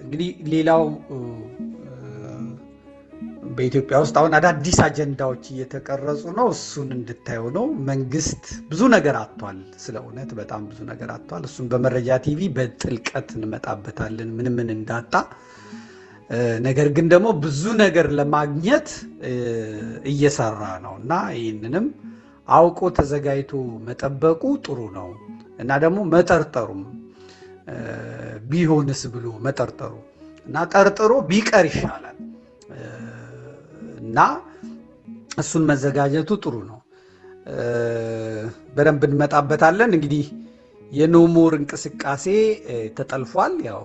እንግዲህ ሌላው በኢትዮጵያ ውስጥ አሁን አዳዲስ አጀንዳዎች እየተቀረጹ ነው። እሱን እንድታየው ነው። መንግስት ብዙ ነገር አጥቷል። ስለ እውነት በጣም ብዙ ነገር አጥቷል። እሱን በመረጃ ቲቪ በጥልቀት እንመጣበታለን ምን ምን እንዳጣ። ነገር ግን ደግሞ ብዙ ነገር ለማግኘት እየሰራ ነው እና ይህንንም አውቆ ተዘጋጅቶ መጠበቁ ጥሩ ነው እና ደግሞ መጠርጠሩም ቢሆንስ ብሎ መጠርጠሩ እና ጠርጥሮ ቢቀር ይሻላል እና እሱን መዘጋጀቱ ጥሩ ነው። በደንብ እንመጣበታለን። እንግዲህ የኖሞር እንቅስቃሴ ተጠልፏል። ያው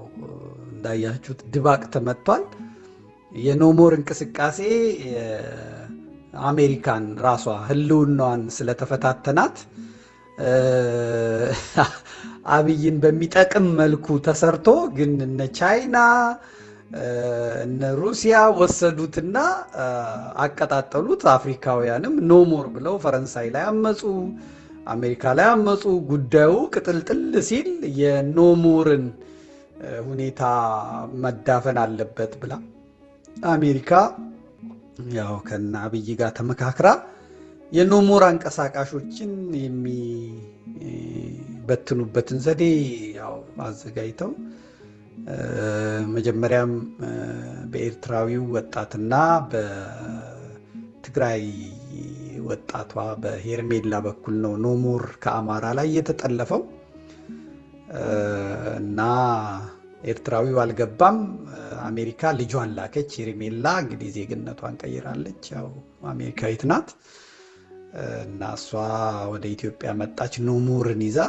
እንዳያችሁት ድባቅ ተመቷል። የኖሞር እንቅስቃሴ አሜሪካን ራሷ ህልውናዋን ስለተፈታተናት አብይን በሚጠቅም መልኩ ተሰርቶ ግን እነ ቻይና እነ ሩሲያ ወሰዱትና አቀጣጠሉት። አፍሪካውያንም ኖሞር ብለው ፈረንሳይ ላይ አመፁ፣ አሜሪካ ላይ አመፁ። ጉዳዩ ቅጥልጥል ሲል የኖሞርን ሁኔታ መዳፈን አለበት ብላ አሜሪካ ያው ከነ አብይ ጋር ተመካክራ የኖሞር አንቀሳቃሾችን የሚበትኑበትን ዘዴ ያው አዘጋጅተው መጀመሪያም በኤርትራዊው ወጣትና በትግራይ ወጣቷ በሄርሜላ በኩል ነው ኖሞር ከአማራ ላይ የተጠለፈው እና ኤርትራዊው አልገባም። አሜሪካ ልጇን ላከች። ሄርሜላ እንግዲህ ዜግነቷን ቀይራለች፣ ያው አሜሪካዊት ናት እና እሷ ወደ ኢትዮጵያ መጣች ኖሞርን ይዛ።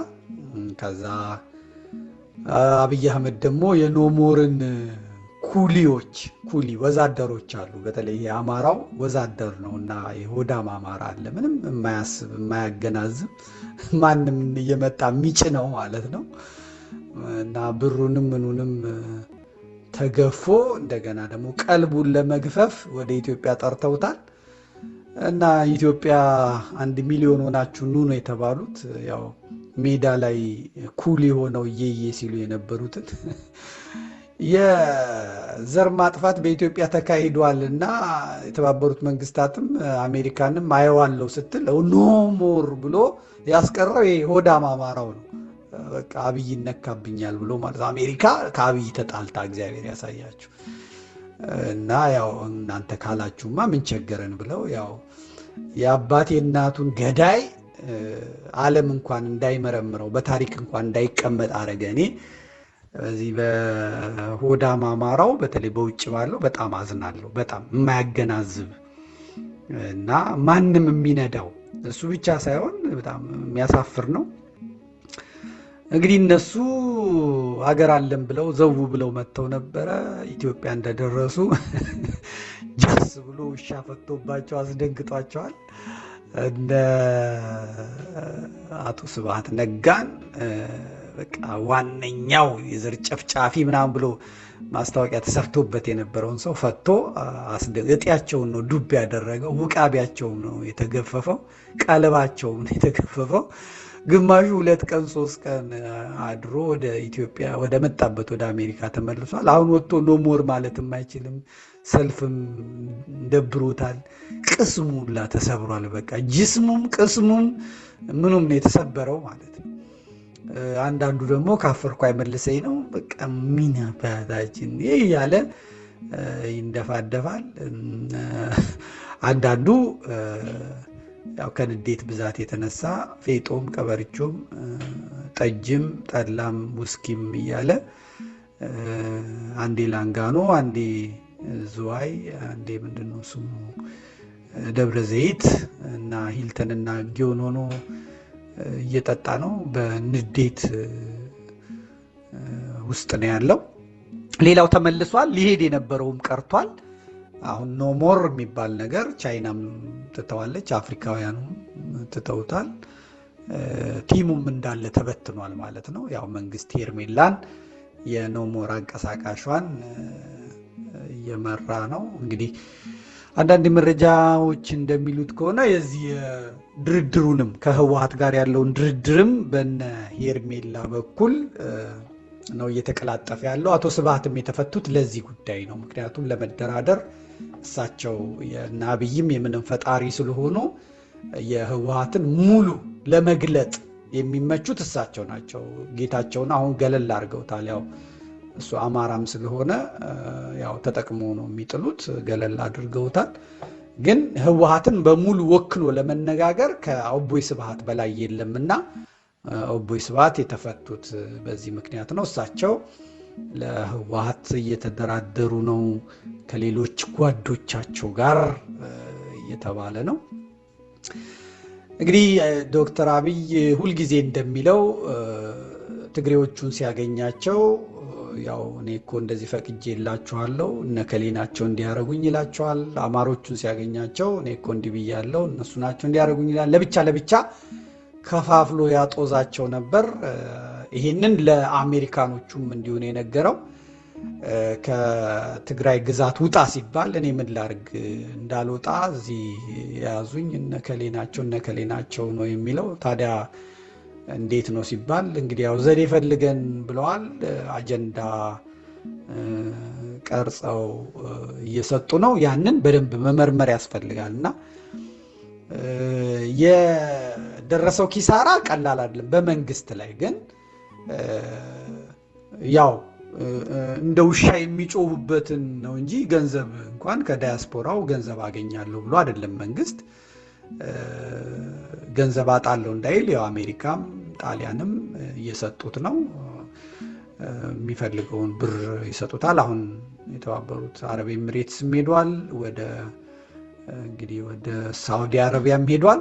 ከዛ አብይ አህመድ ደግሞ የኖሞርን ኩሊ ወዛደሮች አሉ። በተለይ የአማራው ወዛደር ነው እና የሆዳም አማራ አለ፣ ምንም የማያስብ የማያገናዝብ ማንም እየመጣ የሚጭነው ማለት ነው እና ብሩንም ምኑንም ተገፎ እንደገና ደግሞ ቀልቡን ለመግፈፍ ወደ ኢትዮጵያ ጠርተውታል እና ኢትዮጵያ 1 ሚሊዮን ሆናችሁ ኑ ነው የተባሉት። ያው ሜዳ ላይ ኩሊ ሆነው እየየ ሲሉ የነበሩትን የዘር ማጥፋት በኢትዮጵያ ተካሂዷል እና የተባበሩት መንግስታትም አሜሪካንም አየዋለው ስትል ኖሞር ብሎ ያስቀረው የሆዳም አማራው ነው። በቃ አብይ ይነካብኛል ብሎ ማለት አሜሪካ ከአብይ ተጣልታ እግዚአብሔር ያሳያችሁ እና ያው እናንተ ካላችሁማ ምን ቸገረን ብለው ያው የአባቴ እናቱን ገዳይ ዓለም እንኳን እንዳይመረምረው በታሪክ እንኳን እንዳይቀመጥ አረገ። እኔ በዚህ በሆዳም አማራው በተለይ በውጭ ባለው በጣም አዝናለሁ። በጣም የማያገናዝብ እና ማንም የሚነዳው እሱ ብቻ ሳይሆን በጣም የሚያሳፍር ነው። እንግዲህ እነሱ ሀገር አለን ብለው ዘው ብለው መጥተው ነበረ። ኢትዮጵያ እንደደረሱ ጃስ ብሎ ውሻ ፈቶባቸው አስደንግጧቸዋል። እንደ አቶ ስብሐት ነጋን በቃ ዋነኛው የዘር ጨፍጫፊ ምናምን ብሎ ማስታወቂያ ተሰርቶበት የነበረውን ሰው ፈቶ እጢያቸውን ነው ዱብ ያደረገው፣ ውቃቢያቸውን ነው የተገፈፈው፣ ቀለባቸውን ነው የተገፈፈው። ግማሹ 2 ቀን 3 ቀን አድሮ ወደ ኢትዮጵያ ወደ መጣበት ወደ አሜሪካ ተመልሷል። አሁን ወጥቶ ኖሞር ማለትም አይችልም። ሰልፍም ደብሮታል። ቅስሙ ሁላ ተሰብሯል። በቃ ጅስሙም ቅስሙም ምኑም ነው የተሰበረው ማለት ነው። አንዳንዱ ደግሞ ካፈርኩ አይመልሰኝ ነው። በቃ ምን አባታችን ይሄ ያለ ይንደፋደፋል። አንዳንዱ ያው ከንዴት ብዛት የተነሳ ፌጦም ቀበርቾም ጠጅም ጠላም ውስኪም እያለ አንዴ ላንጋኖ አንዴ ዝዋይ አንዴ ምንድነው ስሙ ደብረ ዘይት እና ሂልተን እና ጊዮን ሆኖ እየጠጣ ነው። በንዴት ውስጥ ነው ያለው። ሌላው ተመልሷል። ሊሄድ የነበረውም ቀርቷል። አሁን ኖሞር የሚባል ነገር ቻይናም ትተዋለች፣ አፍሪካውያኑ ትተውታል። ቲሙም እንዳለ ተበትኗል ማለት ነው። ያው መንግስት ሄርሜላን የኖሞር አንቀሳቃሿን እየመራ ነው። እንግዲህ አንዳንድ መረጃዎች እንደሚሉት ከሆነ የዚህ ድርድሩንም ከህወሓት ጋር ያለውን ድርድርም በነ ሄርሜላ በኩል ነው እየተቀላጠፈ ያለው። አቶ ስብሃትም የተፈቱት ለዚህ ጉዳይ ነው። ምክንያቱም ለመደራደር እሳቸው የእነ አብይም የምንም ፈጣሪ ስለሆኑ የህወሓትን ሙሉ ለመግለጥ የሚመቹት እሳቸው ናቸው። ጌታቸውን አሁን ገለል አድርገውታል። ያው እሱ አማራም ስለሆነ ያው ተጠቅሞ ነው የሚጥሉት፣ ገለል አድርገውታል። ግን ህወሓትን በሙሉ ወክሎ ለመነጋገር ከአቦይ ስብሃት በላይ የለምና አቦይ ስብሃት የተፈቱት በዚህ ምክንያት ነው። እሳቸው ለህወሓት እየተደራደሩ ነው ከሌሎች ጓዶቻቸው ጋር እየተባለ ነው። እንግዲህ ዶክተር አብይ ሁልጊዜ እንደሚለው ትግሬዎቹን ሲያገኛቸው ያው እኔ እኮ እንደዚህ ፈቅጄላችኋለሁ እነከሌ ናቸው እንዲያረጉኝ ይላቸዋል። አማሮቹን ሲያገኛቸው እኔ እኮ እንዲህ ብያለሁ እነሱ ናቸው እንዲያረጉኝ ይላል። ለብቻ ለብቻ ከፋፍሎ ያጦዛቸው ነበር። ይሄንን ለአሜሪካኖቹም እንዲሆን የነገረው ከትግራይ ግዛት ውጣ ሲባል እኔ ምን ላርግ እንዳልወጣ እዚህ የያዙኝ እነከሌ ናቸው ነው የሚለው። ታዲያ እንዴት ነው ሲባል እንግዲህ ያው ዘዴ ፈልገን ብለዋል። አጀንዳ ቀርጸው እየሰጡ ነው። ያንን በደንብ መመርመር ያስፈልጋልና የደረሰው ኪሳራ ቀላል አይደለም። በመንግስት ላይ ግን ያው እንደ ውሻ የሚጮሁበትን ነው እንጂ ገንዘብ እንኳን ከዳያስፖራው ገንዘብ አገኛለሁ ብሎ አይደለም መንግስት ገንዘብ አጣለሁ እንዳይል ያው አሜሪካም ጣሊያንም እየሰጡት ነው። የሚፈልገውን ብር ይሰጡታል። አሁን የተባበሩት አረብ ኤሚሬትስም ሄዷል፣ ወደ እንግዲህ ወደ ሳውዲ አረቢያም ሄዷል።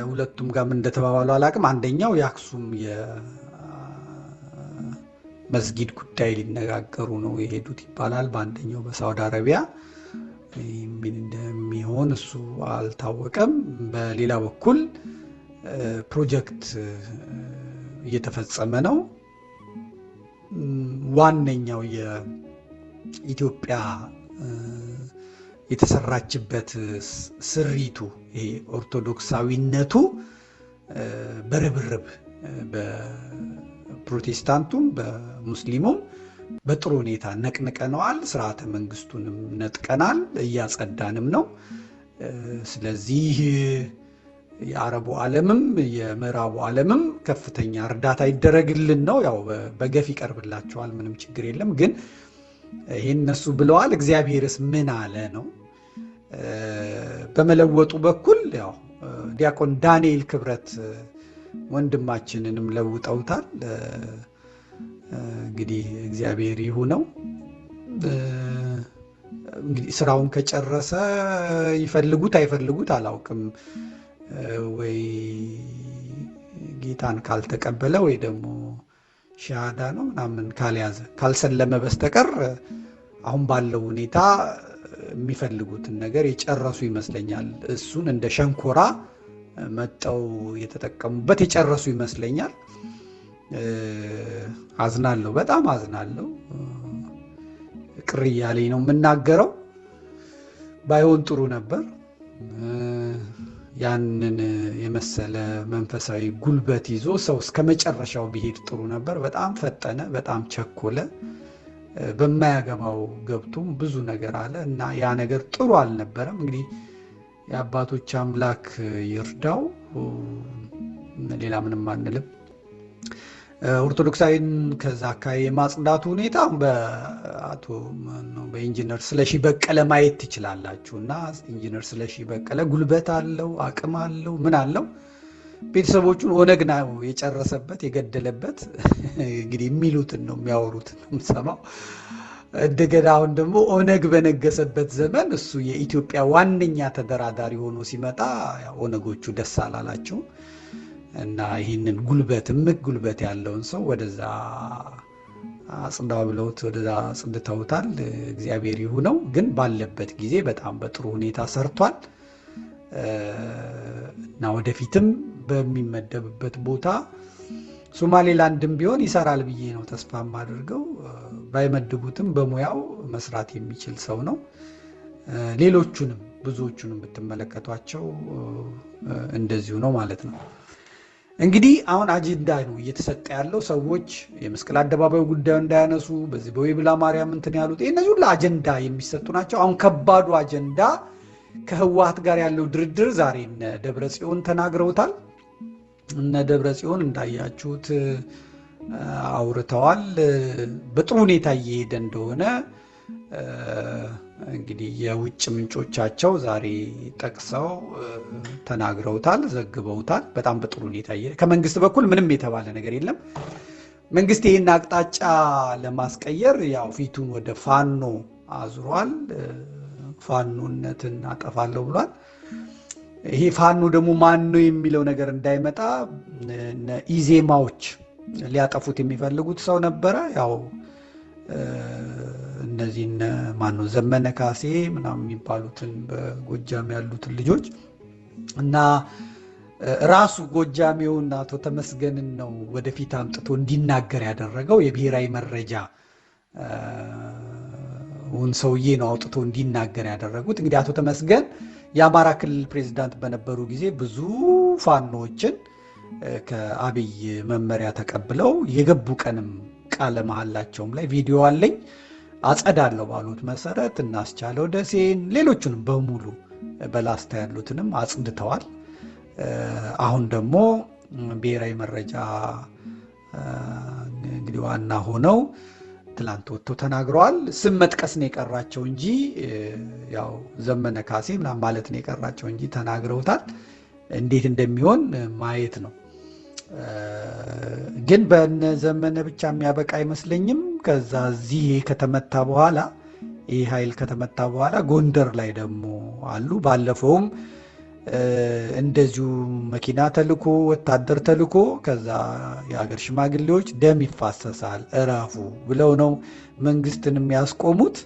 ሁለቱም ጋር ምን እንደተባባሉ አላቅም። አንደኛው የአክሱም የመስጊድ ጉዳይ ሊነጋገሩ ነው የሄዱት ይባላል። በአንደኛው በሳውዲ አረቢያ ምን እንደሚሆን እሱ አልታወቀም። በሌላ በኩል ፕሮጀክት እየተፈጸመ ነው። ዋነኛው የኢትዮጵያ የተሰራችበት ስሪቱ ይሄ ኦርቶዶክሳዊነቱ በርብርብ በፕሮቴስታንቱም በሙስሊሙም በጥሩ ሁኔታ ነቅንቀነዋል። ስርዓተ መንግስቱንም ነጥቀናል፣ እያጸዳንም ነው። ስለዚህ የአረቡ ዓለምም የምዕራቡ ዓለምም ከፍተኛ እርዳታ ይደረግልን ነው። ያው በገፍ ይቀርብላቸዋል፣ ምንም ችግር የለም። ግን ይሄን እነሱ ብለዋል፣ እግዚአብሔርስ ምን አለ ነው። በመለወጡ በኩል ያው ዲያቆን ዳንኤል ክብረት ወንድማችንንም ለውጠውታል። እንግዲህ እግዚአብሔር ይሁነው። እንግዲህ ስራውን ከጨረሰ ይፈልጉት አይፈልጉት አላውቅም። ወይ ጌታን ካልተቀበለ ወይ ደግሞ ሻሃዳ ነው ምናምን ካልያዘ ካልሰለመ በስተቀር አሁን ባለው ሁኔታ የሚፈልጉትን ነገር የጨረሱ ይመስለኛል። እሱን እንደ ሸንኮራ መጠው የተጠቀሙበት የጨረሱ ይመስለኛል። አዝናለሁ፣ በጣም አዝናለሁ። ቅር እያለኝ ነው የምናገረው። ባይሆን ጥሩ ነበር። ያንን የመሰለ መንፈሳዊ ጉልበት ይዞ ሰው እስከ መጨረሻው ቢሄድ ጥሩ ነበር። በጣም ፈጠነ፣ በጣም ቸኮለ። በማያገባው ገብቶም ብዙ ነገር አለ እና ያ ነገር ጥሩ አልነበረም። እንግዲህ የአባቶች አምላክ ይርዳው፣ ሌላ ምንም አንልም። ኦርቶዶክሳዊን ከዛ አካባቢ የማጽዳቱ ሁኔታ በኢንጂነር ስለሺ በቀለ ማየት ትችላላችሁ። እና ኢንጂነር ስለሺ በቀለ ጉልበት አለው፣ አቅም አለው፣ ምን አለው። ቤተሰቦቹን ኦነግ ነው የጨረሰበት የገደለበት። እንግዲህ የሚሉትን ነው የሚያወሩትን ነው የምሰማው። እንደገና አሁን ደግሞ ኦነግ በነገሰበት ዘመን እሱ የኢትዮጵያ ዋነኛ ተደራዳሪ ሆኖ ሲመጣ ኦነጎቹ ደስ አላላቸው እና ይህንን ጉልበት እምቅ ጉልበት ያለውን ሰው ወደዛ አጽዳው ብለውት ወደዛ አጽድተውታል። እግዚአብሔር ይሁነው። ግን ባለበት ጊዜ በጣም በጥሩ ሁኔታ ሰርቷል እና ወደፊትም በሚመደብበት ቦታ ሶማሌላንድም ቢሆን ይሰራል ብዬ ነው ተስፋ የማደርገው። ባይመድቡትም በሙያው መስራት የሚችል ሰው ነው። ሌሎቹንም ብዙዎቹንም ብትመለከቷቸው እንደዚሁ ነው ማለት ነው። እንግዲህ አሁን አጀንዳ ነው እየተሰጠ ያለው። ሰዎች የመስቀል አደባባዩ ጉዳዩ እንዳያነሱ በዚህ በወይብላ ማርያም እንትን ያሉት እነዚህ ሁሉ አጀንዳ የሚሰጡ ናቸው። አሁን ከባዱ አጀንዳ ከህወሓት ጋር ያለው ድርድር ዛሬ እነ ደብረጽዮን ተናግረውታል። እነ ደብረጽዮን እንዳያችሁት አውርተዋል። በጥሩ ሁኔታ እየሄደ እንደሆነ እንግዲህ የውጭ ምንጮቻቸው ዛሬ ጠቅሰው ተናግረውታል፣ ዘግበውታል። በጣም በጥሩ ሁኔታ ከመንግስት በኩል ምንም የተባለ ነገር የለም። መንግስት ይህን አቅጣጫ ለማስቀየር ያው ፊቱን ወደ ፋኖ አዙሯል። ፋኖነትን አጠፋለሁ ብሏል። ይሄ ፋኖ ደግሞ ማን ነው የሚለው ነገር እንዳይመጣ ኢዜማዎች ሊያጠፉት የሚፈልጉት ሰው ነበረ። ያው እነዚህን ማነው ዘመነ ካሴ ምናምን የሚባሉትን በጎጃም ያሉትን ልጆች እና ራሱ ጎጃሜውን አቶ ተመስገንን ነው ወደፊት አምጥቶ እንዲናገር ያደረገው። የብሔራዊ መረጃ ሰውዬ ነው አውጥቶ እንዲናገር ያደረጉት። እንግዲህ አቶ ተመስገን የአማራ ክልል ፕሬዝዳንት በነበሩ ጊዜ ብዙ ፋኖችን ከአብይ መመሪያ ተቀብለው የገቡ ቀንም ቃለ መሐላቸውም ላይ ቪዲዮ አለኝ አጸዳለሁ ባሉት መሰረት እናስቻለው ደሴን ሌሎቹንም በሙሉ በላስታ ያሉትንም አጽድተዋል። አሁን ደግሞ ብሔራዊ መረጃ እንግዲህ ዋና ሆነው ትላንት ወጥተው ተናግረዋል። ስም መጥቀስ ነው የቀራቸው እንጂ ያው ዘመነ ካሴ ምናምን ማለት ነው የቀራቸው እንጂ ተናግረውታል። እንዴት እንደሚሆን ማየት ነው። ግን በነ ዘመነ ብቻ የሚያበቃ አይመስለኝም። ከዛ እዚህ ከተመታ በኋላ ይህ ኃይል ከተመታ በኋላ ጎንደር ላይ ደግሞ አሉ። ባለፈውም እንደዚሁ መኪና ተልኮ ወታደር ተልኮ ከዛ የሀገር ሽማግሌዎች ደም ይፋሰሳል እረፉ ብለው ነው መንግስትን የሚያስቆሙት።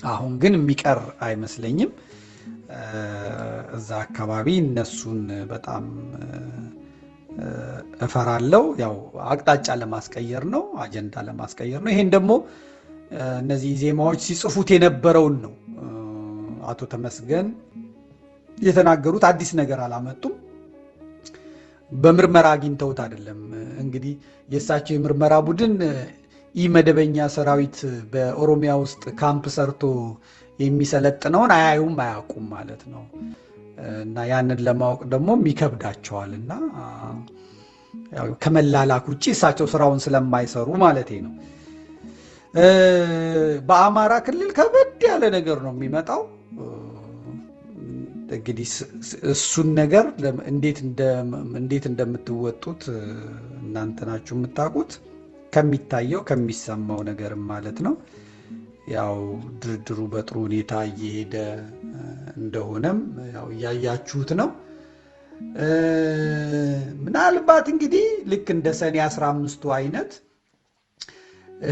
አሁን ግን የሚቀር አይመስለኝም። እዛ አካባቢ እነሱን በጣም እፈራለሁ። ያው አቅጣጫ ለማስቀየር ነው፣ አጀንዳ ለማስቀየር ነው። ይሄን ደግሞ እነዚህ ዜማዎች ሲጽፉት የነበረውን ነው። አቶ ተመስገን የተናገሩት አዲስ ነገር አላመጡም። በምርመራ አግኝተውት አይደለም። እንግዲህ የእሳቸው የምርመራ ቡድን ኢመደበኛ ሰራዊት በኦሮሚያ ውስጥ ካምፕ ሰርቶ የሚሰለጥነውን አያዩም አያውቁም ማለት ነው። እና ያንን ለማወቅ ደግሞ ይከብዳቸዋል። እና ከመላላክ ውጭ እሳቸው ስራውን ስለማይሰሩ ማለት ነው። በአማራ ክልል ከበድ ያለ ነገር ነው የሚመጣው። እንግዲህ እሱን ነገር እንዴት እንደምትወጡት እናንተ ናችሁ የምታውቁት። ከሚታየው ከሚሰማው ነገር ማለት ነው። ያው ድርድሩ በጥሩ ሁኔታ እየሄደ እንደሆነም ያው እያያችሁት ነው። ምናልባት እንግዲህ ልክ እንደ ሰኔ 15ቱ አይነት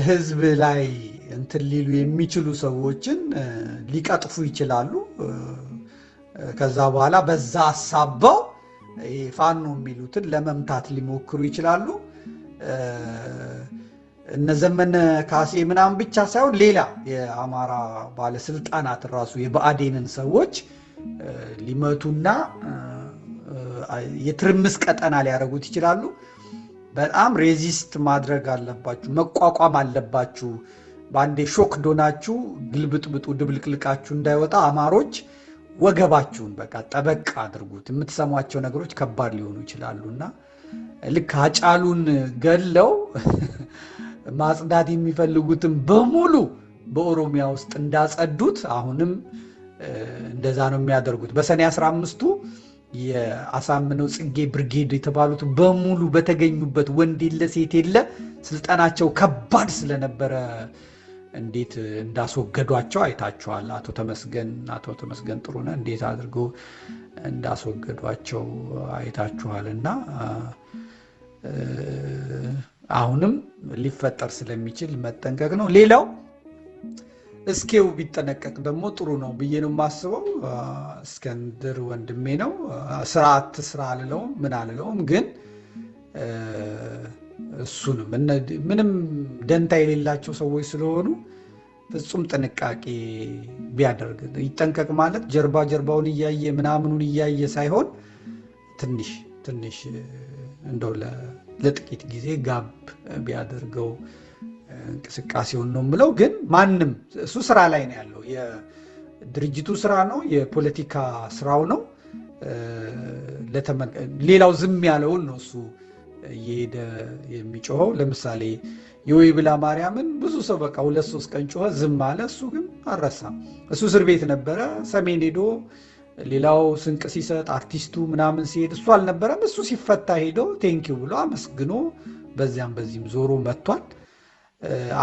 ህዝብ ላይ እንትን ሊሉ የሚችሉ ሰዎችን ሊቀጥፉ ይችላሉ። ከዛ በኋላ በዛ አሳበው ፋኖ የሚሉትን ለመምታት ሊሞክሩ ይችላሉ። እነ ዘመነ ካሴ ምናምን ብቻ ሳይሆን ሌላ የአማራ ባለስልጣናት ራሱ የብአዴንን ሰዎች ሊመቱና የትርምስ ቀጠና ሊያደርጉት ይችላሉ። በጣም ሬዚስት ማድረግ አለባችሁ፣ መቋቋም አለባችሁ። በአንዴ ሾክ ዶናችሁ ግልብጥብጡ ድብልቅልቃችሁ እንዳይወጣ አማሮች ወገባችሁን በቃ ጠበቅ አድርጉት። የምትሰሟቸው ነገሮች ከባድ ሊሆኑ ይችላሉና ልክ አጫሉን ገለው ማጽዳት የሚፈልጉትን በሙሉ በኦሮሚያ ውስጥ እንዳጸዱት አሁንም እንደዛ ነው የሚያደርጉት። በሰኔ 15ቱ የአሳምነው ጽጌ ብርጌድ የተባሉት በሙሉ በተገኙበት ወንድ የለ ሴት የለ ስልጣናቸው ከባድ ስለነበረ እንዴት እንዳስወገዷቸው አይታችኋል። አቶ ተመስገን ጥሩነህ እንዴት አድርገው እንዳስወገዷቸው አይታችኋልና አሁንም ሊፈጠር ስለሚችል መጠንቀቅ ነው። ሌላው እስኬው ቢጠነቀቅ ደግሞ ጥሩ ነው ብዬ ነው የማስበው። እስክንድር ወንድሜ ነው። ስርዓት ስራ አልለውም ምን አልለውም፣ ግን እሱንም ምንም ደንታ የሌላቸው ሰዎች ስለሆኑ ፍጹም ጥንቃቄ ቢያደርግ ይጠንቀቅ። ማለት ጀርባውን እያየ ምናምኑን እያየ ሳይሆን ትንሽ እንደው ለጥቂት ጊዜ ጋብ ቢያደርገው እንቅስቃሴውን ነው የምለው። ግን ማንም እሱ ስራ ላይ ነው ያለው። የድርጅቱ ስራ ነው፣ የፖለቲካ ስራው ነው። ሌላው ዝም ያለውን ነው እሱ እየሄደ የሚጮኸው። ለምሳሌ የወይብላ ማርያምን ብዙ ሰው በቃ 2-3 ቀን ጮኸ፣ ዝም አለ። እሱ ግን አልረሳም። እሱ እስር ቤት ነበረ፣ ሰሜን ሄዶ ሌላው ስንቅ ሲሰጥ አርቲስቱ ምናምን ሲሄድ እሱ አልነበረም። እሱ ሲፈታ ሄዶ ቴንኪው ብሎ አመስግኖ በዚያም በዚህም ዞሮ መጥቷል።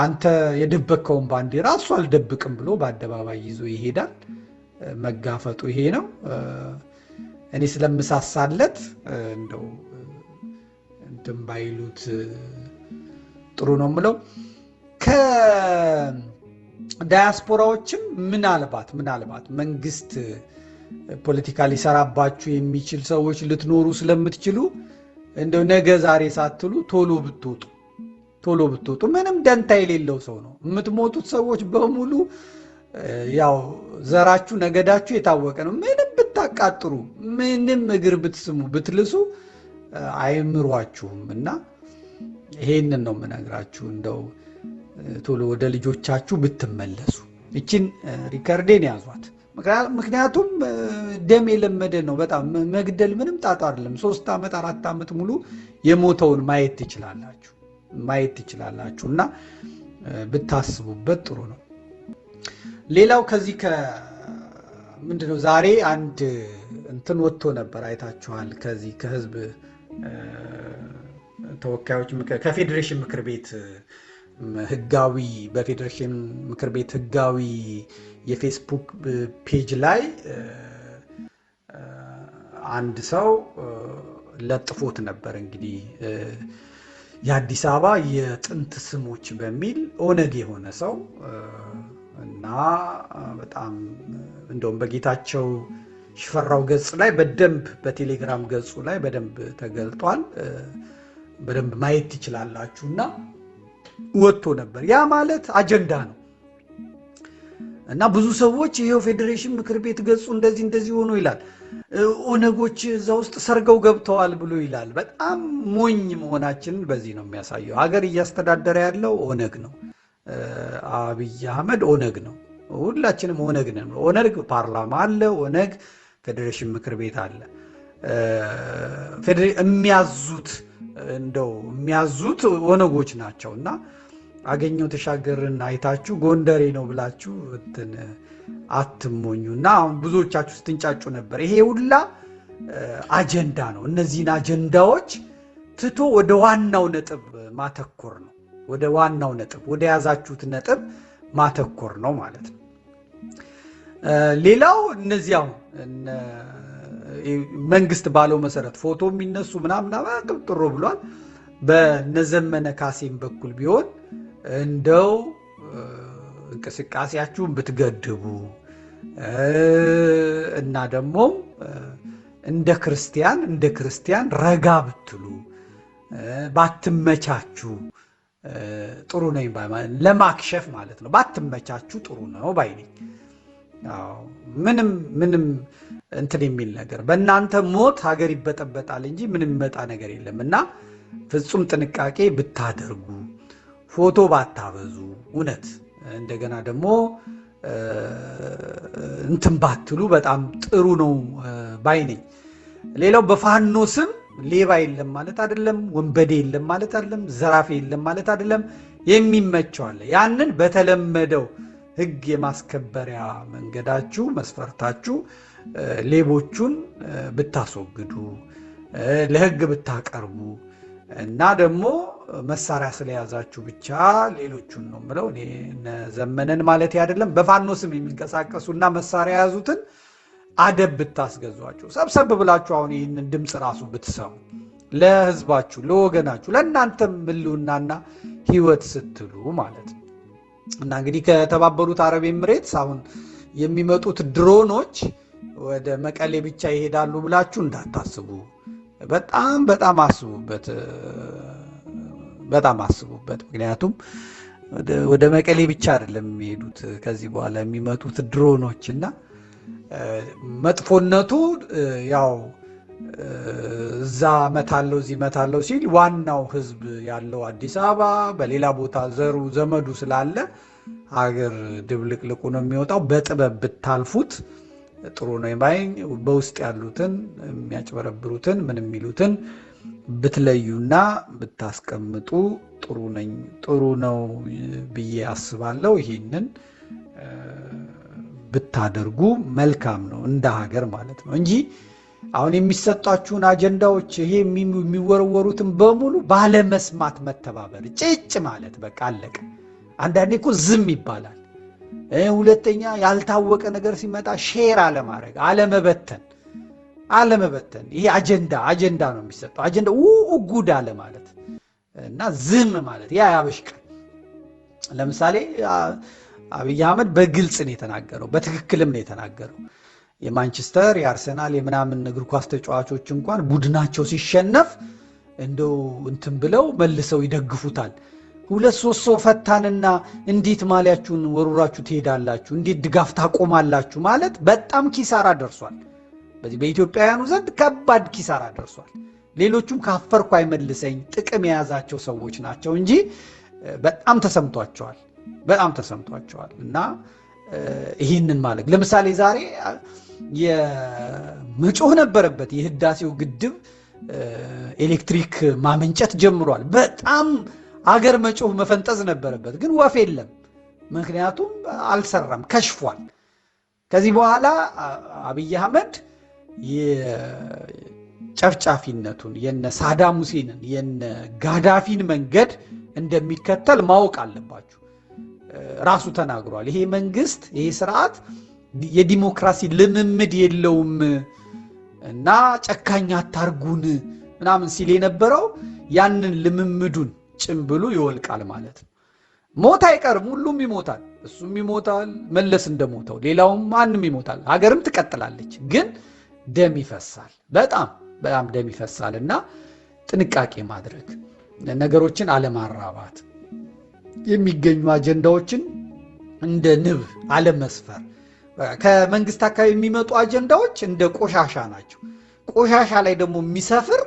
አንተ የደበቅከውን ባንዲራ እሱ አልደብቅም ብሎ በአደባባይ ይዞ ይሄዳል። መጋፈጡ ይሄ ነው። እኔ ስለምሳሳለት እንደው እንትን ባይሉት ጥሩ ነው የምለው። ከዳያስፖራዎችም ምናልባት መንግስት ፖለቲካ ሊሰራባችሁ የሚችል ሰዎች ልትኖሩ ስለምትችሉ እንደው ነገ ዛሬ ሳትሉ ቶሎ ብትወጡ ምንም ደንታ የሌለው ሰው ነው የምትሞቱት ሰዎች በሙሉ። ያው ዘራችሁ ነገዳችሁ የታወቀ ነው። ምንም ብታቃጥሩ፣ ምንም እግር ብትስሙ ብትልሱ አይምሯችሁም። እና ይሄንን ነው የምነግራችሁ። እንደው ቶሎ ወደ ልጆቻችሁ ብትመለሱ። ይችን ሪከርዴን ያዟት። ምክንያቱም ደም የለመደ ነው። በጣም መግደል ምንም ጣጣ አይደለም። 3 ዓመት 4 ዓመት ሙሉ የሞተውን ማየት ትችላላችሁ እና ብታስቡበት ጥሩ ነው። ሌላው ከዚህ ምንድነው ዛሬ አንድ እንትን ወጥቶ ነበር፣ አይታችኋል። ከዚህ ከህዝብ ተወካዮች ከፌዴሬሽን ምክር ቤት በፌዴሬሽን ምክር ቤት ህጋዊ የፌስቡክ ፔጅ ላይ አንድ ሰው ለጥፎት ነበር። እንግዲህ የአዲስ አበባ የጥንት ስሞች በሚል ኦነግ የሆነ ሰው እና በጣም እንደውም በጌታቸው ሽፈራው ገጽ ላይ በደንብ በቴሌግራም ገጹ ላይ በደንብ ተገልጧል። በደንብ ማየት ትችላላችሁ። እና ወጥቶ ነበር። ያ ማለት አጀንዳ ነው። እና ብዙ ሰዎች ይሄው ፌዴሬሽን ምክር ቤት ገጹ እንደዚህ ሆኖ ይላል፣ ኦነጎች እዛ ውስጥ ሰርገው ገብተዋል ብሎ ይላል። በጣም ሞኝ መሆናችንን በዚህ ነው የሚያሳየው። ሀገር እያስተዳደረ ያለው ኦነግ ነው። አብይ አህመድ ኦነግ ነው። ሁላችንም ኦነግ ነን። ኦነግ ፓርላማ አለ፣ ኦነግ ፌዴሬሽን ምክር ቤት አለ። የሚያዙት ኦነጎች ናቸው። እና አገኘው ተሻገርን አይታችሁ ጎንደሬ ነው ብላችሁ አትሞኙ። እና አሁን ብዙዎቻችሁ ስትንጫጩ ነበር። ይሄ ሁላ አጀንዳ ነው። እነዚህን አጀንዳዎች ትቶ ወደ ዋናው ነጥብ ማተኮር ነው። ወደ ያዛችሁት ነጥብ ማተኮር ነው ማለት ነው። ሌላው እነዚያው መንግስት ባለው መሰረት ፎቶ የሚነሱ ምናምን ጥሩ ብሏል። በነዘመነ ካሴም በኩል ቢሆን እንደው እንቅስቃሴያችሁን ብትገድቡ እና ደግሞ እንደ ክርስቲያን ረጋ ብትሉ ባትመቻችሁ ጥሩ ነው። ለማክሸፍ ማለት ነው። ባትመቻችሁ ጥሩ ነው ባይነኝ። ምንም እንትን የሚል ነገር በእናንተ ሞት ሀገር ይበጠበጣል እንጂ ምንም መጣ ነገር የለም። እና ፍጹም ጥንቃቄ ብታደርጉ፣ ፎቶ ባታበዙ፣ እውነት እንደገና ደግሞ እንትን ባትሉ በጣም ጥሩ ነው ባይነኝ። ሌላው በፋኖ ስም ሌባ የለም ማለት አይደለም፣ ወንበዴ የለም ማለት አይደለም፣ ዘራፊ የለም ማለት አይደለም። የሚመቸው አለ። ያንን በተለመደው ህግ የማስከበሪያ መንገዳችሁ መስፈርታችሁ ሌቦቹን ብታስወግዱ፣ ለህግ ብታቀርቡ እና ደግሞ መሳሪያ ስለያዛችሁ ብቻ ሌሎቹን ነው የምለው እኔ ዘመነን ማለት አይደለም። በፋኖ ስም የሚንቀሳቀሱና መሳሪያ የያዙትን አደብ ብታስገዟቸው፣ ሰብሰብ ብላችሁ አሁን ይህንን ድምፅ ራሱ ብትሰሙ ለህዝባችሁ፣ ለወገናችሁ፣ ለእናንተም ህልውናና ህይወት ስትሉ ማለት ነው። እና እንግዲህ ከተባበሩት አረብ ኤምሬትስ አሁን የሚመጡት ድሮኖች ወደ መቀሌ ብቻ ይሄዳሉ ብላችሁ እንዳታስቡ። በጣም አስቡበት። ምክንያቱም ወደ መቀሌ ብቻ አይደለም የሚሄዱት ከዚህ በኋላ የሚመጡት ድሮኖች እና መጥፎነቱ ያው እዛ መታለው እዚህ መታለው ሲል ዋናው ህዝብ ያለው አዲስ አበባ፣ በሌላ ቦታ ዘሩ ዘመዱ ስላለ ሀገር ድብልቅልቁ ነው የሚወጣው። በጥበብ ብታልፉት ጥሩ ነው የማይኝ በውስጥ ያሉትን የሚያጭበረብሩትን ምን የሚሉትን ብትለዩና ብታስቀምጡ ጥሩ ነው ብዬ አስባለሁ። ይህንን ብታደርጉ መልካም ነው እንደ ሀገር ማለት ነው እንጂ አሁን የሚሰጣችሁን አጀንዳዎች ይሄ የሚወረወሩትን በሙሉ ባለመስማት መተባበር፣ ጭጭ ማለት በቃ አለቀ። አንዳንዴ እኮ ዝም ይባላል። ሁለተኛ ያልታወቀ ነገር ሲመጣ ሼር አለማድረግ፣ አለመበተን። ይሄ አጀንዳ ነው የሚሰጠው። አጀንዳ ጉድ አለ ማለት እና ዝም ማለት ያ ያበሽቃል። ለምሳሌ አብይ አህመድ በግልጽ ነው የተናገረው፣ በትክክልም ነው የተናገረው። የማንቸስተር የአርሰናል የምናምን እግር ኳስ ተጫዋቾች እንኳን ቡድናቸው ሲሸነፍ እንደው እንትን ብለው መልሰው ይደግፉታል። 2-3 ሰው ፈታንና እንዴት ማሊያችሁን ወሩራችሁ ትሄዳላችሁ? እንዴት ድጋፍ ታቆማላችሁ? ማለት በጣም ኪሳራ ደርሷል። በዚህ በኢትዮጵያውያኑ ዘንድ ከባድ ኪሳራ ደርሷል። ሌሎቹም ካፈርኩ አይመልሰኝ ጥቅም የያዛቸው ሰዎች ናቸው እንጂ በጣም ተሰምቷቸዋል። እና ይህንን ማለት ለምሳሌ ዛሬ የመጮህ ነበረበት የህዳሴው ግድብ ኤሌክትሪክ ማመንጨት ጀምሯል። በጣም አገር መጮህ መፈንጠዝ ነበረበት፣ ግን ወፍ የለም። ምክንያቱም አልሰራም፣ ከሽፏል። ከዚህ በኋላ አብይ አህመድ የጨፍጫፊነቱን የነ ሳዳም ሁሴንን የነ ጋዳፊን መንገድ እንደሚከተል ማወቅ አለባችሁ። ራሱ ተናግሯል። ይሄ መንግስት ይሄ ስርዓት የዲሞክራሲ ልምምድ የለውም እና ጨካኝ አታርጉን ምናምን ሲል የነበረው ያንን ልምምዱን ጭምብሉ ይወልቃል ማለት ነው። ሞት አይቀርም፣ ሁሉም ይሞታል። እሱም ይሞታል፣ መለስ እንደሞተው ሌላውም ማንም ይሞታል። ሀገርም ትቀጥላለች፣ ግን ደም ይፈሳል፣ በጣም ደም ይፈሳል እና ጥንቃቄ ማድረግ፣ ነገሮችን አለማራባት፣ የሚገኙ አጀንዳዎችን እንደ ንብ አለመስፈር። ከመንግስት አካባቢ የሚመጡ አጀንዳዎች እንደ ቆሻሻ ናቸው። ቆሻሻ ላይ ደግሞ የሚሰፍር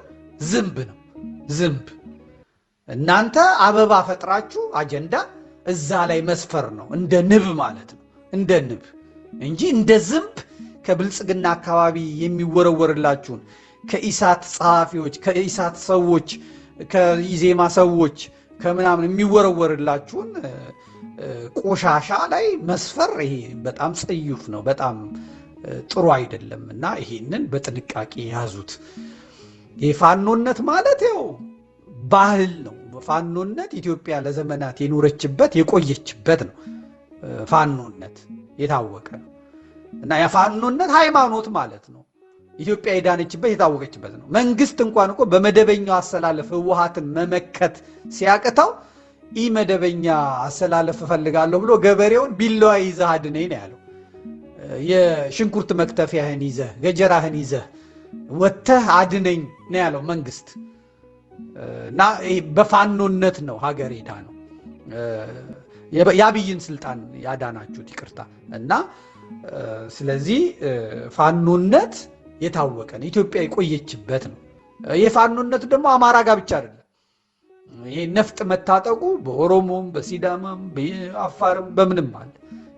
ዝንብ ነው። ዝንብ እናንተ አበባ ፈጥራችሁ አጀንዳ እዛ ላይ መስፈር ነው፣ እንደ ንብ ማለት ነው። እንደ ንብ እንጂ እንደ ዝንብ ከብልጽግና አካባቢ የሚወረወርላችሁን ከኢሳት ጸሐፊዎች፣ ከኢሳት ሰዎች፣ ከኢዜማ ሰዎች ከምናምን የሚወረወርላችሁን ቆሻሻ ላይ መስፈር ይሄ በጣም ጽዩፍ ነው፣ በጣም ጥሩ አይደለም እና ይሄንን በጥንቃቄ ያዙት። የፋኖነት ማለት ያው ባህል ነው። ፋኖነት ኢትዮጵያ ለዘመናት የኖረችበት የቆየችበት ነው። ፋኖነት የታወቀ ነው እና የፋኖነት ሃይማኖት ማለት ነው። ኢትዮጵያ የዳነችበት የታወቀችበት ነው። መንግስት እንኳን እኮ በመደበኛው አሰላለፍ ህወሓትን መመከት ሲያቅተው ኢ መደበኛ አሰላለፍ እፈልጋለሁ ብሎ ገበሬውን ቢላዋ ይዘህ አድነኝ ነው ያለው። የሽንኩርት መክተፊያህን ይዘህ ገጀራህን ይዘህ ወጥተህ አድነኝ ነው ያለው መንግስት። እና በፋኖነት ነው ሀገር ሄዳ ነው የአብይን ስልጣን ያዳናችሁት፣ ይቅርታ። እና ስለዚህ ፋኖነት የታወቀ ነው፣ ኢትዮጵያ የቆየችበት ነው። የፋኖነት ደግሞ አማራ ጋር ብቻ አይደለም። ይሄ ነፍጥ መታጠቁ በኦሮሞም በሲዳማም በአፋርም በምንም አለ።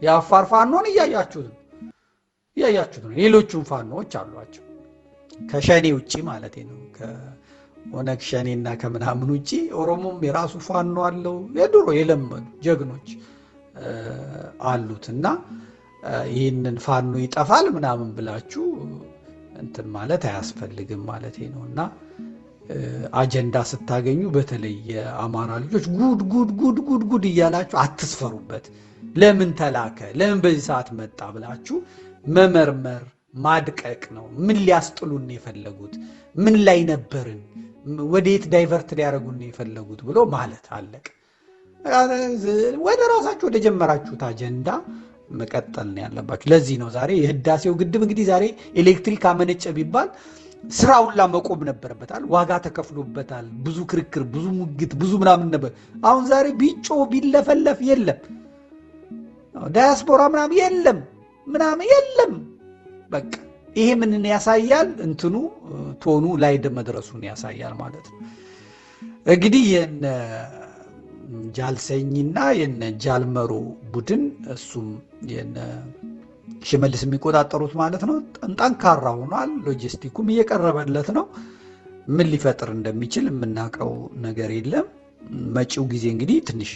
የአፋር ፋኖን እያያችሁት ነው። ሌሎቹም ፋኖዎች አሏቸው ከሸኔ ውጪ ማለት ነው። ከኦነግ ሸኔና ከምናምን ውጪ ኦሮሞም የራሱ ፋኖ አለው። የድሮ የለመዱ ጀግኖች አሉትና ይህንን ፋኖ ይጠፋል ምናምን ብላችሁ እንትን ማለት አያስፈልግም ማለት ነውና አጀንዳ ስታገኙ በተለይ የአማራ ልጆች ጉድ እያላችሁ አትስፈሩበት። ለምን ተላከ፣ ለምን በዚህ ሰዓት መጣ ብላችሁ መመርመር ማድቀቅ ነው። ምን ሊያስጥሉን የፈለጉት፣ ምን ላይ ነበርን፣ ወዴት ዳይቨርት ሊያደርጉን የፈለጉት ብሎ ማለት አለቀ። ወደ ራሳችሁ ወደ ጀመራችሁት አጀንዳ መቀጠል ነው ያለባችሁ። ለዚህ ነው ዛሬ የህዳሴው ግድብ እንግዲህ ዛሬ ኤሌክትሪክ አመነጨ ቢባል ስራውላ መቆም ነበረበታል። ዋጋ ተከፍሎበታል። ብዙ ክርክር፣ ብዙ ሙግት፣ ብዙ ምናምን ነበር። አሁን ዛሬ ቢጮ ቢለፈለፍ የለም፣ ዳያስፖራ ምናምን የለም፣ በቃ ይሄ ምንን ያሳያል? እንትኑ ቶኑ ላይ መድረሱን ያሳያል ማለት ነው። እንግዲህ የነ ጃልሰኝና የነ ጃልመሮ ቡድን እሱም የነ ሽመልስ የሚቆጣጠሩት ማለት ነው ጠንካራ ሆኗል። ሎጂስቲኩም እየቀረበለት ነው። ምን ሊፈጥር እንደሚችል የምናውቀው ነገር የለም። መጪው ጊዜ እንግዲህ ትንሽ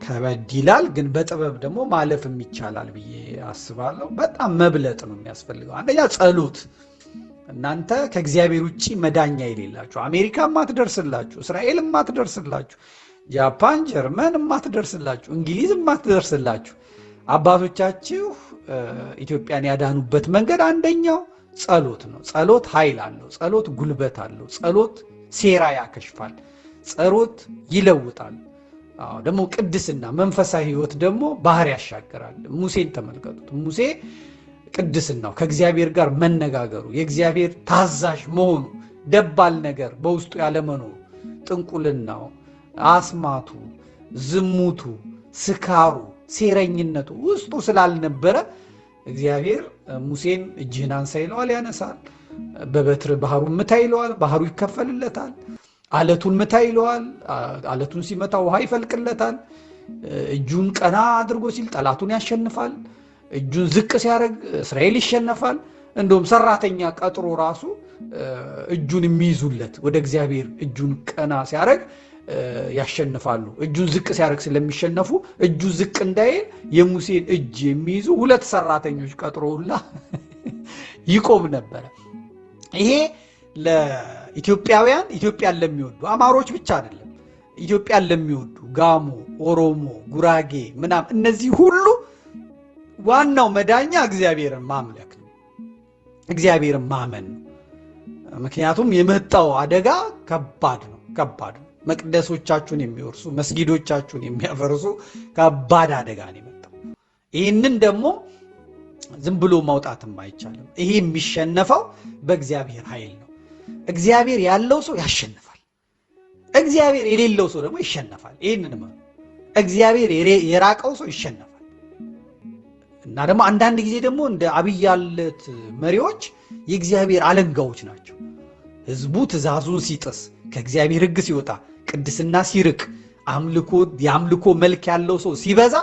ከበድ ይላል፣ ግን በጥበብ ደግሞ ማለፍም ይቻላል ብዬ አስባለሁ። በጣም መብለጥ ነው የሚያስፈልገው። አንደኛ ጸሎት። እናንተ ከእግዚአብሔር ውጭ መዳኛ የሌላችሁ፣ አሜሪካ ማትደርስላችሁ፣ እስራኤል ማትደርስላችሁ፣ ጃፓን ጀርመን ማትደርስላችሁ፣ እንግሊዝ ማትደርስላችሁ አባቶቻችሁ ኢትዮጵያን ያዳኑበት መንገድ አንደኛው ጸሎት ነው። ጸሎት ኃይል አለው። ጸሎት ጉልበት አለው። ጸሎት ሴራ ያከሽፋል። ጸሎት ይለውጣል። ደግሞ ቅድስና መንፈሳዊ ህይወት ደግሞ ባህር ያሻገራል። ሙሴን ተመልከቱት። ሙሴ ቅድስናው ከእግዚአብሔር ጋር መነጋገሩ፣ የእግዚአብሔር ታዛዥ መሆኑ፣ ደባል ነገር በውስጡ ያለመኖሩ፣ ጥንቁልናው፣ አስማቱ፣ ዝሙቱ፣ ስካሩ፣ ሴረኝነቱ ውስጡ ስላልነበረ እግዚአብሔር ሙሴን እጅህን አንሳ ይለዋል፣ ያነሳል። በበትር ባህሩን ምታ ይለዋል፣ ባህሩ ይከፈልለታል። አለቱን ምታ ይለዋል፣ አለቱን ሲመታ ውሃ ይፈልቅለታል። እጁን ቀና አድርጎ ሲል ጠላቱን ያሸንፋል። እጁን ዝቅ ሲያደርግ እስራኤል ይሸነፋል። እንደውም ሰራተኛ ቀጥሮ ራሱ እጁን የሚይዙለት ወደ እግዚአብሔር እጁን ቀና ሲያደርግ ያሸንፋሉ። እጁን ዝቅ ሲያደርግ ስለሚሸነፉ እጁ ዝቅ እንዳይል የሙሴን እጅ የሚይዙ 2 ሰራተኞች ቀጥሮላ ይቆም ነበረ። ይሄ ለኢትዮጵያውያን ኢትዮጵያን ለሚወዱ አማሮች ብቻ አይደለም፣ ኢትዮጵያን ለሚወዱ ጋሞ፣ ኦሮሞ፣ ጉራጌ ምናምን እነዚህ ሁሉ ዋናው መዳኛ እግዚአብሔርን ማምለክ ነው፣ እግዚአብሔርን ማመን ነው። ምክንያቱም የመጣው አደጋ ከባድ ነው፣ ከባድ ነው። መቅደሶቻችሁን የሚወርሱ መስጊዶቻችሁን የሚያፈርሱ ከባድ አደጋ ነው የመጣው። ይህንን ደግሞ ዝም ብሎ ማውጣትም አይቻልም። ይሄ የሚሸነፈው በእግዚአብሔር ኃይል ነው። እግዚአብሔር ያለው ሰው ያሸንፋል፣ እግዚአብሔር የሌለው ሰው ደግሞ ይሸነፋል። ይህንን እግዚአብሔር የራቀው ሰው ይሸነፋል። እና ደግሞ አንዳንድ ጊዜ ደግሞ እንደ አብይ ያለት መሪዎች የእግዚአብሔር አለንጋዎች ናቸው። ህዝቡ ትእዛዙን ሲጥስ፣ ከእግዚአብሔር ሕግ ሲወጣ፣ ቅድስና ሲርቅ፣ የአምልኮ መልክ ያለው ሰው ሲበዛ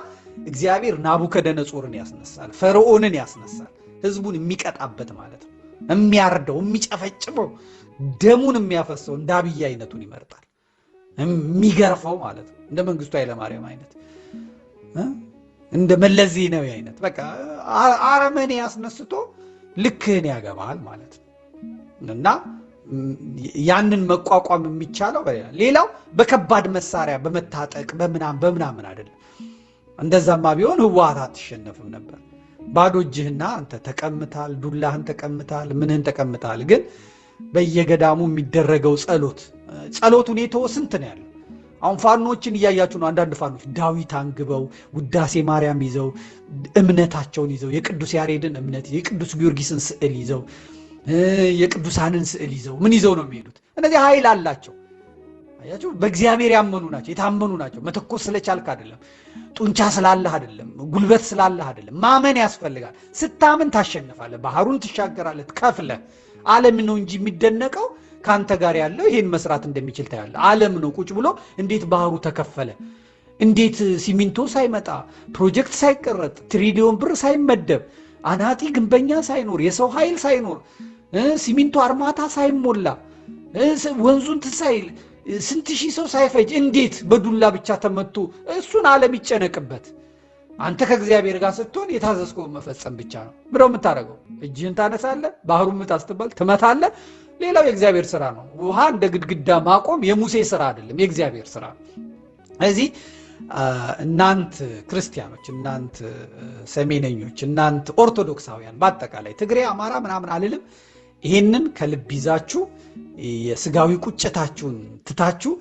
እግዚአብሔር ናቡከደነጾርን ያስነሳል፣ ፈርዖንን ያስነሳል። ህዝቡን የሚቀጣበት ማለት ነው። የሚያርደው፣ የሚጨፈጭበው፣ ደሙን የሚያፈሰው እንደ አብይ አይነቱን ይመርጣል። የሚገርፈው ማለት ነው። እንደ መንግስቱ ኃይለማርያም አይነት፣ እንደ መለስ ዜናዊ አይነት በቃ አረመኔ ያስነስቶ ልክህን ያገባል ማለት ነው። እና ያንን መቋቋም የሚቻለው ሌላው በከባድ መሳሪያ በመታጠቅ በምናምን አይደለም። እንደዛማ ቢሆን ህወሓት አትሸነፍም ነበር። ባዶ እጅህና አንተ ተቀምታል፣ ዱላህን ተቀምታል፣ ምንህን ተቀምታል። ግን በየገዳሙ የሚደረገው ጸሎቱን የተወ ስንት ነው ያለው? አሁን ፋኖችን እያያችሁ ነው። አንዳንድ ፋኖች ዳዊት አንግበው ውዳሴ ማርያም ይዘው እምነታቸውን ይዘው የቅዱስ ያሬድን እምነት የቅዱስ ጊዮርጊስን ስዕል ይዘው የቅዱሳንን ስዕል ይዘው ምን ይዘው ነው የሚሄዱት? እነዚህ ኃይል አላቸው። አያችሁ፣ በእግዚአብሔር ያመኑ ናቸው፣ የታመኑ ናቸው። መተኮስ ስለቻልክ አይደለም፣ ጡንቻ ስላለህ አይደለም፣ ጉልበት ስላለህ አይደለም። ማመን ያስፈልጋል። ስታምን ታሸንፋለህ፣ ባህሩን ትሻገራለህ ከፍለህ። ዓለም ነው እንጂ የሚደነቀው ካንተ ጋር ያለው ይሄን መስራት እንደሚችል ታያለህ። ዓለም ነው ቁጭ ብሎ እንዴት ባህሩ ተከፈለ፣ እንዴት ሲሚንቶ ሳይመጣ ፕሮጀክት ሳይቀረጥ ትሪሊዮን ብር ሳይመደብ አናጢ ግንበኛ ሳይኖር የሰው ኃይል ሳይኖር ሲሚንቶ አርማታ ሳይሞላ ወንዙን ትሳይል ስንት ሺህ ሰው ሳይፈጅ እንዴት በዱላ ብቻ ተመቶ እሱን ዓለም ይጨነቅበት። አንተ ከእግዚአብሔር ጋር ስትሆን የታዘዝከውን መፈጸም ብቻ ነው። ምንድነው የምታደርገው? እጅህን ታነሳለህ፣ ባህሩን ምታስተባል ትመታለህ። ሌላው የእግዚአብሔር ስራ ነው። ውሃ እንደ ግድግዳ ማቆም የሙሴ ስራ አይደለም፣ የእግዚአብሔር ስራ ነው። እዚህ እናንት ክርስቲያኖች፣ እናንት ሰሜነኞች፣ እናንት ኦርቶዶክሳውያን በአጠቃላይ ትግሬ፣ አማራ ምናምን አልልም። ይሄንን ከልብ ይዛችሁ የስጋዊ ቁጭታችሁን ትታችሁ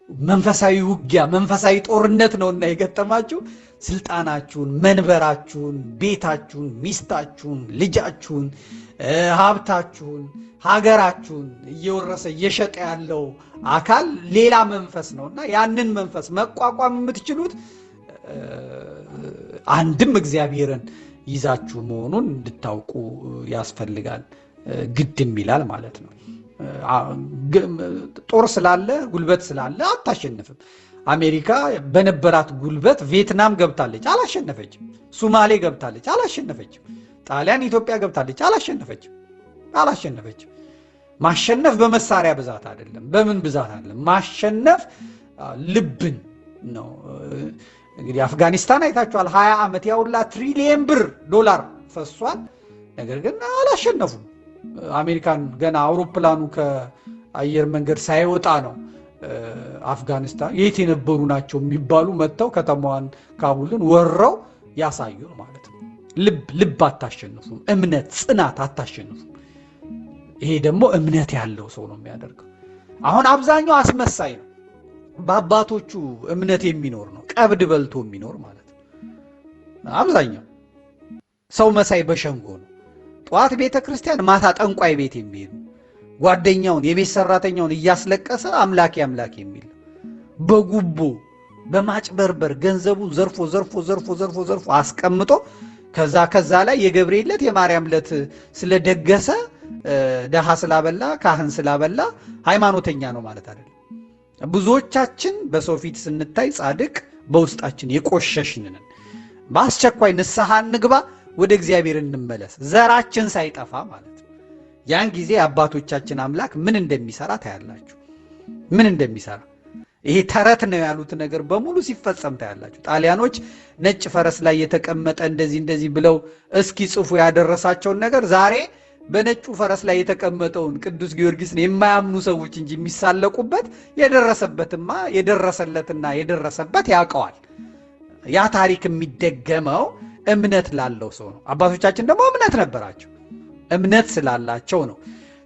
መንፈሳዊ ውጊያ መንፈሳዊ ጦርነት ነውና የገጠማችሁ ስልጣናችሁን፣ መንበራችሁን፣ ቤታችሁን፣ ሚስታችሁን፣ ልጃችሁን፣ ሀብታችሁን፣ ሀገራችሁን እየወረሰ እየሸጠ ያለው አካል ሌላ መንፈስ ነውና ያንን መንፈስ መቋቋም የምትችሉት አንድም እግዚአብሔርን ይዛችሁ መሆኑን እንድታውቁ ያስፈልጋል። ግድም ይላል ማለት ነው። ጦር ስላለ ጉልበት ስላለ አታሸንፍም። አሜሪካ በነበራት ጉልበት ቪየትናም ገብታለች፣ አላሸነፈችም። ሶማሌ ገብታለች፣ አላሸነፈችም። ጣሊያን ኢትዮጵያ ገብታለች፣ አላሸነፈችም። ማሸነፍ በመሳሪያ ብዛት አይደለም፣ በምን ብዛት አይደለም። ማሸነፍ ልብን ነው። እንግዲህ አፍጋኒስታን አይታችኋል። 20 ዓመት ያውላ ትሪሊየን $1 ፈሷል። ነገር ግን አላሸነፉም። አሜሪካን ገና አውሮፕላኑ ከአየር መንገድ ሳይወጣ ነው አፍጋኒስታን የት የነበሩ ናቸው የሚባሉ መጥተው ከተማዋን ካቡልን ወረው ያሳዩ ማለት ነው። ልብ አታሸንፉም። እምነት፣ ጽናት አታሸንፉም። ይሄ ደግሞ እምነት ያለው ሰው ነው የሚያደርገው። አሁን አብዛኛው አስመሳይ ነው። በአባቶቹ እምነት የሚኖር ነው፣ ቀብድ በልቶ የሚኖር ማለት ነው። አብዛኛው ሰው መሳይ በሸንጎ ነው። ጠዋት ቤተ ክርስቲያን፣ ማታ ጠንቋይ ቤት የሚሄድ ጓደኛውን የቤት ሰራተኛውን እያስለቀሰ አምላኬ የሚል በጉቦ በማጭበርበር ገንዘቡን ዘርፎ አስቀምጦ ከዛ ላይ የገብርኤል ዕለት የማርያም ዕለት ስለደገሰ ደሃ ስላበላ ካህን ስላበላ ሃይማኖተኛ ነው ማለት አይደለም። ብዙዎቻችን በሰው ፊት ስንታይ ጻድቅ በውስጣችን የቆሸሽን ነን። በአስቸኳይ ንስሐ እንግባ፣ ወደ እግዚአብሔር እንመለስ፣ ዘራችን ሳይጠፋ ማለት ነው። ያን ጊዜ አባቶቻችን አምላክ ምን እንደሚሰራ ታያላችሁ። ምን እንደሚሰራ ይሄ ተረት ነው ያሉት ነገር በሙሉ ሲፈጸም ታያላችሁ። ጣሊያኖች ነጭ ፈረስ ላይ የተቀመጠ እንደዚህ ብለው እስኪ ጽፉ ያደረሳቸውን ነገር ዛሬ በነጩ ፈረስ ላይ የተቀመጠውን ቅዱስ ጊዮርጊስን የማያምኑ ሰዎች እንጂ የሚሳለቁበት የደረሰለትና የደረሰበት ያውቀዋል። ያ ታሪክ የሚደገመው እምነት ላለው ሰው ነው። አባቶቻችን ደግሞ እምነት ነበራቸው። እምነት ስላላቸው ነው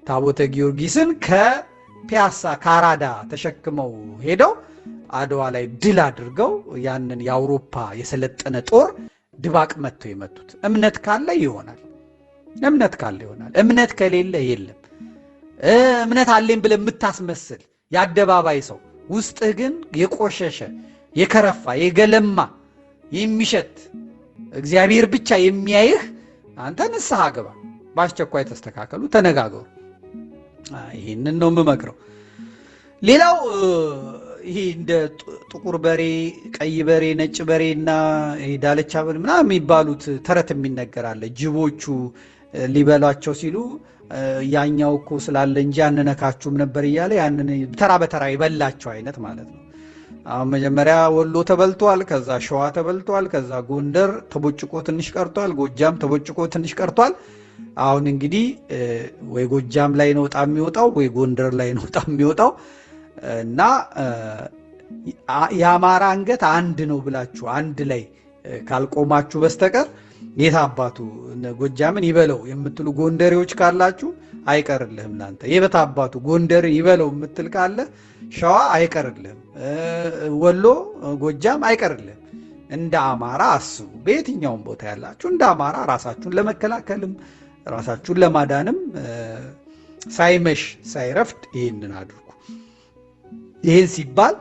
ታቦተ ጊዮርጊስን ከፒያሳ ካራዳ ተሸክመው ሄደው አድዋ ላይ ድል አድርገው ያንን የአውሮፓ የሰለጠነ ጦር ድባቅ መጥተው የመቱት። እምነት ካለ ይሆናል። እምነት ከሌለ የለም። እምነት አለኝ ብለህ የምታስመስል የአደባባይ ሰው ውስጥህ ግን የቆሸሸ የከረፋ የገለማ የሚሸት እግዚአብሔር ብቻ የሚያይህ አንተ ንስሐ ግባ። በአስቸኳይ ተስተካከሉ፣ ተነጋገሩ። ይህንን ነው የምመክረው። ሌላው ይሄ እንደ ጥቁር በሬ፣ ቀይ በሬ፣ ነጭ በሬ እና ዳለቻ በሬ ምናምን የሚባሉት ተረት የሚነገራለ። ጅቦቹ ሊበሏቸው ሲሉ ያኛው እኮ ስላለ እንጂ አንነካችሁም ነበር እያለ ያንን ተራ በተራ ይበላቸው አይነት ማለት ነው። አሁን መጀመሪያ ወሎ ተበልቷል፣ ከዛ ሸዋ ተበልቷል፣ ከዛ ጎንደር ተቦጭቆ ትንሽ ቀርቷል፣ ጎጃም ተቦጭቆ ትንሽ ቀርቷል። አሁን እንግዲህ ወይ ጎጃም ላይ ነው ዕጣ የሚወጣው ወይ ጎንደር ላይ ነው ዕጣ የሚወጣው እና የአማራ አንገት አንድ ነው ብላችሁ አንድ ላይ ካልቆማችሁ በስተቀር የት አባቱ ጎጃምን ይበለው የምትሉ ጎንደሬዎች ካላችሁ አይቀርልህም። ላንተ የበት አባቱ ጎንደርን ይበለው የምትል ካለ ሸዋ አይቀርልህም፣ ወሎ ጎጃም አይቀርልህም። እንደ አማራ አስቡ። በየትኛውም ቦታ ያላችሁ እንደ አማራ ራሳችሁን ለመከላከልም ራሳችሁን ለማዳንም ሳይመሽ ሳይረፍድ ይህንን አድርጉ። ይህን ሲባል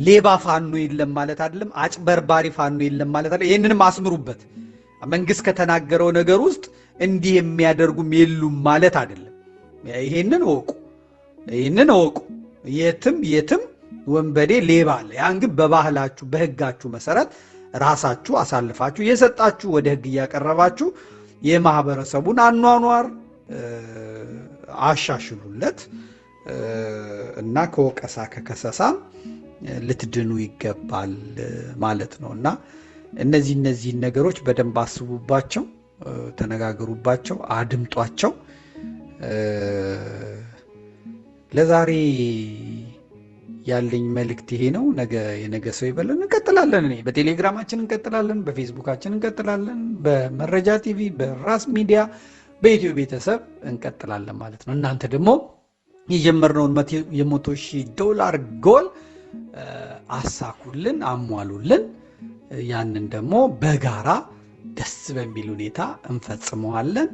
ሌባ ፋኖ የለም ማለት አይደለም፣ አጭበርባሪ ፋኖ የለም ማለት አይደለም። ይህንንም አስምሩበት። መንግስት ከተናገረው ነገር ውስጥ እንዲህ የሚያደርጉም የሉም ማለት አይደለም። ይህንን እወቁ። የትም ወንበዴ ሌባ አለ። ያን ግን በባህላችሁ በህጋችሁ መሰረት ራሳችሁ አሳልፋችሁ የሰጣችሁ ወደ ህግ እያቀረባችሁ የማህበረሰቡን አኗኗር አሻሽሉለት እና ከወቀሳ ከከሰሳም ልትድኑ ይገባል ማለት ነው። እና እነዚህ ነገሮች በደንብ አስቡባቸው፣ ተነጋገሩባቸው፣ አድምጧቸው። ለዛሬ ያለኝ መልእክት ይሄ ነው። የነገ ሰው ይበለን። እንቀጥላለን። በቴሌግራማችን እንቀጥላለን፣ በፌስቡካችን እንቀጥላለን፣ በመረጃ ቲቪ፣ በራስ ሚዲያ፣ በኢትዮ ቤተሰብ እንቀጥላለን ማለት ነው። እናንተ ደግሞ የጀመርነውን $100,000 ጎል አሳኩልን፣ አሟሉልን። ያንን ደግሞ በጋራ ደስ በሚል ሁኔታ እንፈጽመዋለን።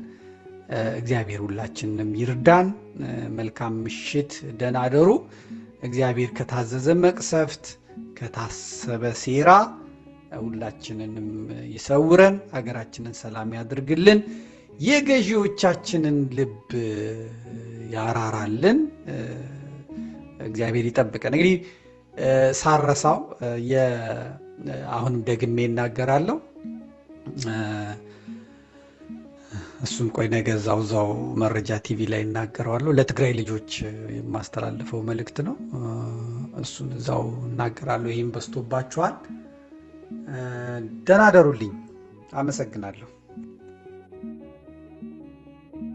እግዚአብሔር ሁላችንንም ይርዳን። መልካም ምሽት፣ ደህና አደሩ። እግዚአብሔር ከታዘዘ መቅሰፍት ከታሰበ ሴራ ሁላችንንም ይሰውረን፣ ሀገራችንን ሰላም ያድርግልን፣ የገዢዎቻችንን ልብ ያራራልን፣ እግዚአብሔር ይጠብቀን። እንግዲህ ሳረሳው አሁንም ደግሜ እናገራለሁ። እሱም ቆይ ነገ እዛው መረጃ ቲቪ ላይ እናገረዋለሁ። ለትግራይ ልጆች የማስተላልፈው መልእክት ነው። እሱን እዛው እናገራለሁ። ይህም በስቶባችኋል። ደህና ደሩልኝ። አመሰግናለሁ።